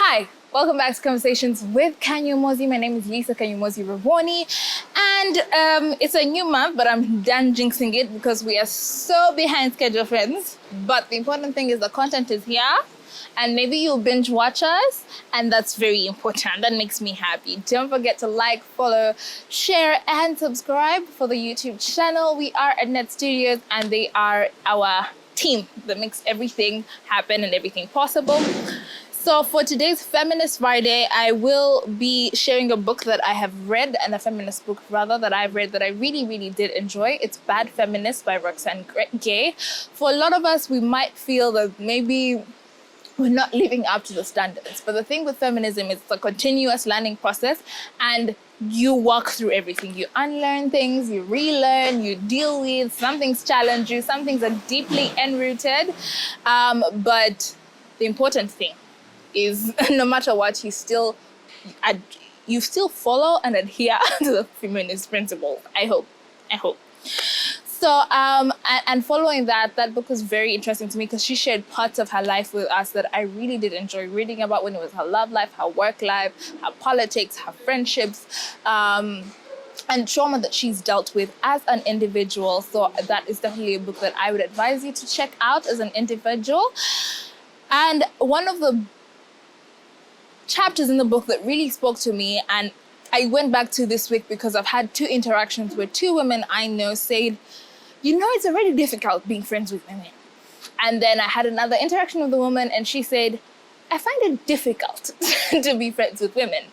Hi, welcome back to Conversations with Kanyomozi. My name is Lisa Kanyomozi Ravoni, and it's a new month, but I'm done jinxing it because we are so behind schedule, friends. But the important thing is the content is here, and maybe you'll binge watch us, and that's very important. That makes me happy. Don't forget to like, follow, share, and subscribe for the YouTube channel. We are at Net Studios, and they are our team that makes everything happen and everything possible. So for today's Feminist Friday, I will be sharing a book that I have read, and a feminist book rather that I've read that I really, really did enjoy. It's Bad Feminist by Roxanne Gay. For a lot of us, we might feel that maybe we're not living up to the standards. But the thing with feminism is it's a continuous learning process, and you walk through everything. You unlearn things, you relearn, you deal with, some things challenge you, some things are deeply enrooted. But the important thing is no matter what, you still follow and adhere to the feminist principle. I hope. So, and following that book was very interesting to me because she shared parts of her life with us that I really did enjoy reading about, when it was her love life, her work life, her politics, her friendships, and trauma that she's dealt with as an individual. So that is definitely a book that I would advise you to check out as an individual. And one of the chapters in the book that really spoke to me, and I went back to this week because I've had two interactions where two women I know said, it's already difficult being friends with women. And then I had another interaction with a woman, and she said, I find it difficult to be friends with women.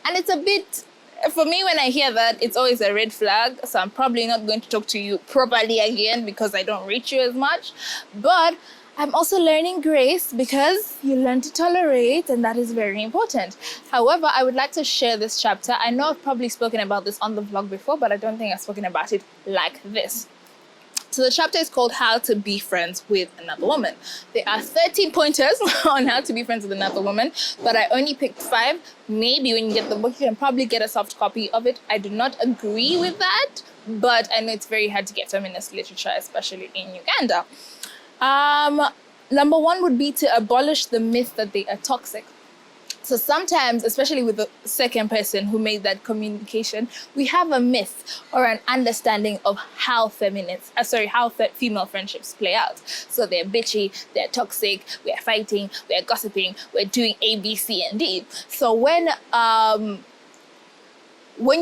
And it's a bit, for me, when I hear that, it's always a red flag. So I'm probably not going to talk to you properly again because I don't reach you as much. But I'm also learning grace because you learn to tolerate, and that is very important. However, I would like to share this chapter. I know I've probably spoken about this on the vlog before, but I don't think I've spoken about it like this. So the chapter is called How to Be Friends with Another Woman. There are 13 pointers on how to be friends with another woman, but I only picked 5. Maybe when you get the book, you can probably get a soft copy of it. I do not agree with that, but I know it's very hard to get feminist literature, especially in Uganda. Number 1 would be to abolish the myth that they are toxic. So sometimes, especially with the second person who made that communication, we have a myth or an understanding of how female friendships play out. So they're bitchy, they're toxic, we're fighting, we're gossiping, we're doing A, B, C, and D. So when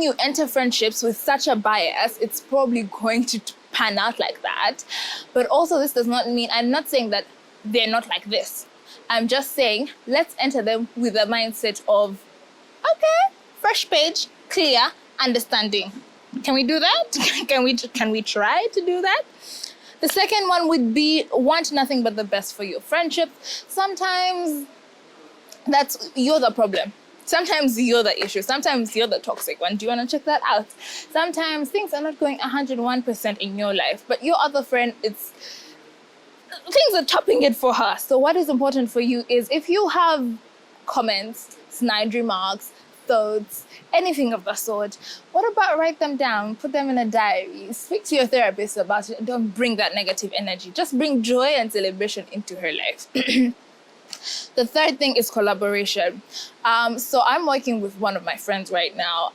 you enter friendships with such a bias, it's probably going to pan out like that. But also, this does not mean, I'm not saying that they're not like this. I'm just saying, let's enter them with a mindset of, okay, fresh page, clear, understanding. Can we do that? Can we try to do that? The second one would be want nothing but the best for your friendship. Sometimes you're the problem. Sometimes you're the issue. Sometimes you're the toxic one. Do you want to check that out? Sometimes things are not going 101% in your life, but your other friend, things are topping it for her. So what is important for you is if you have comments, snide remarks, thoughts, anything of the sort, what about write them down, put them in a diary, speak to your therapist about it, and don't bring that negative energy. Just bring joy and celebration into her life. The third thing is collaboration. So I'm working with one of my friends right now,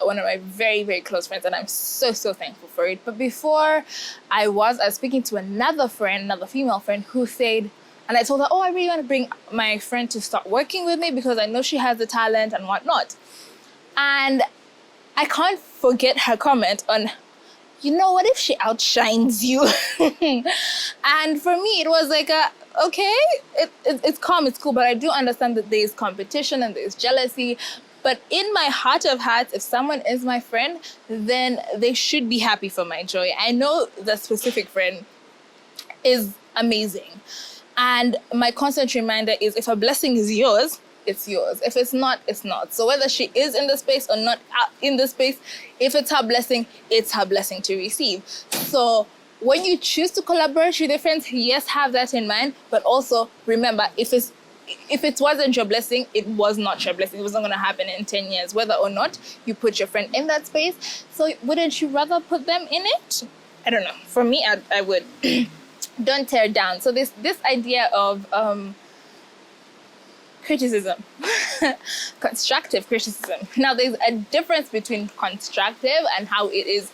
one of my very, very close friends, and I'm so, so thankful for it. But before I was speaking to another female friend who said, and I told her, I really want to bring my friend to start working with me because I know she has the talent and whatnot. And I can't forget her comment on, what if she outshines you? And for me, it was like okay, it's calm, it's cool, but I do understand that there's competition and there's jealousy. But in my heart of hearts, if someone is my friend, then they should be happy for my joy. I know the specific friend is amazing. And my constant reminder is if a blessing is yours, it's yours. If it's not, it's not. So whether she is in the space or not in the space, if it's her blessing, it's her blessing to receive. So when you choose to collaborate with your friends, yes, have that in mind, but also remember, if it wasn't your blessing, it was not your blessing. It wasn't going to happen in 10 years, whether or not you put your friend in that space. So wouldn't you rather put them in it? I don't know. For me, I would. Don't tear down. So this idea of criticism. Constructive criticism. Now, there's a difference between constructive and how it is,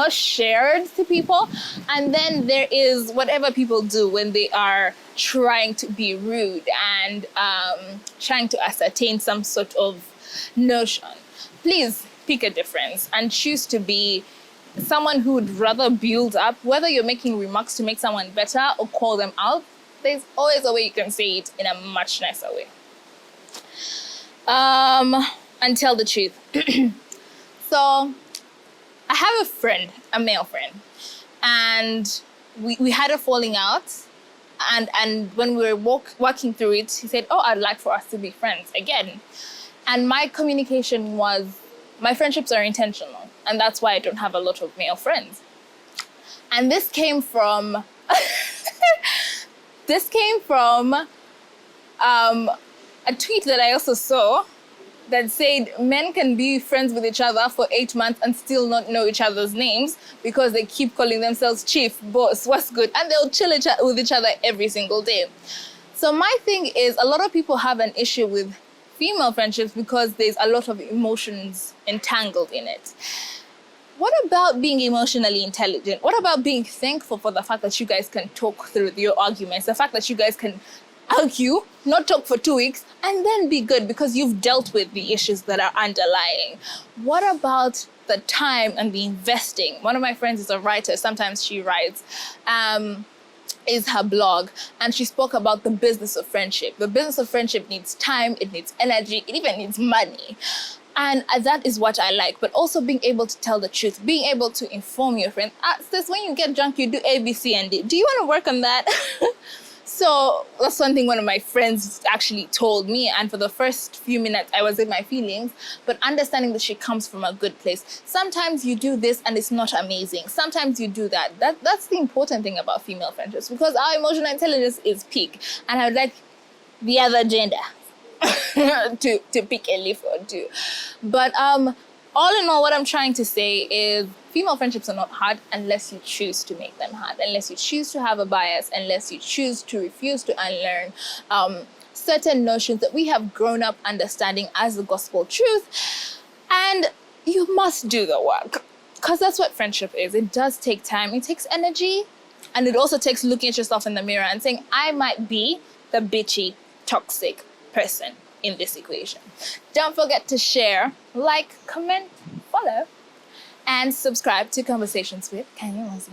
shared to people. And then there is whatever people do when they are trying to be rude and trying to ascertain some sort of notion. Please pick a difference and choose to be someone who would rather build up, whether you're making remarks to make someone better or call them out. There's always a way you can say it in a much nicer way. And tell the truth. So I have a friend, a male friend, and we had a falling out. And when we were walking through it, he said, I'd like for us to be friends again. And my communication was, my friendships are intentional. And that's why I don't have a lot of male friends. And this came from a tweet that I also saw that said men can be friends with each other for 8 months and still not know each other's names because they keep calling themselves chief, boss, what's good, and they'll chill with each other every single day. So my thing is, a lot of people have an issue with female friendships because there's a lot of emotions entangled in it. What about being emotionally intelligent? What about being thankful for the fact that you guys can talk through your arguments, the fact that you guys can argue, not talk for 2 weeks, and then be good because you've dealt with the issues that are underlying? What about the time and the investing? One of my friends is a writer. Sometimes she writes, is her blog, and she spoke about the business of friendship. The business of friendship needs time, it needs energy, it even needs money. And that is what I like, but also being able to tell the truth, being able to inform your friends. Sis, when you get drunk, you do A, B, C, and D. Do you want to work on that? So that's one thing one of my friends actually told me. And for the first few minutes, I was in my feelings, but understanding that she comes from a good place. Sometimes you do this and it's not amazing. Sometimes you do that. That's the important thing about female friendships, because our emotional intelligence is peak. And I would like the other gender to pick a leaf or two. But all in all, what I'm trying to say is female friendships are not hard unless you choose to make them hard, unless you choose to have a bias, unless you choose to refuse to unlearn certain notions that we have grown up understanding as the gospel truth. And you must do the work, because that's what friendship is. It does take time, it takes energy, and it also takes looking at yourself in the mirror and saying, I might be the bitchy, toxic person in this equation. Don't forget to share, like, comment, follow, and subscribe to Conversations with Kanye Mosey.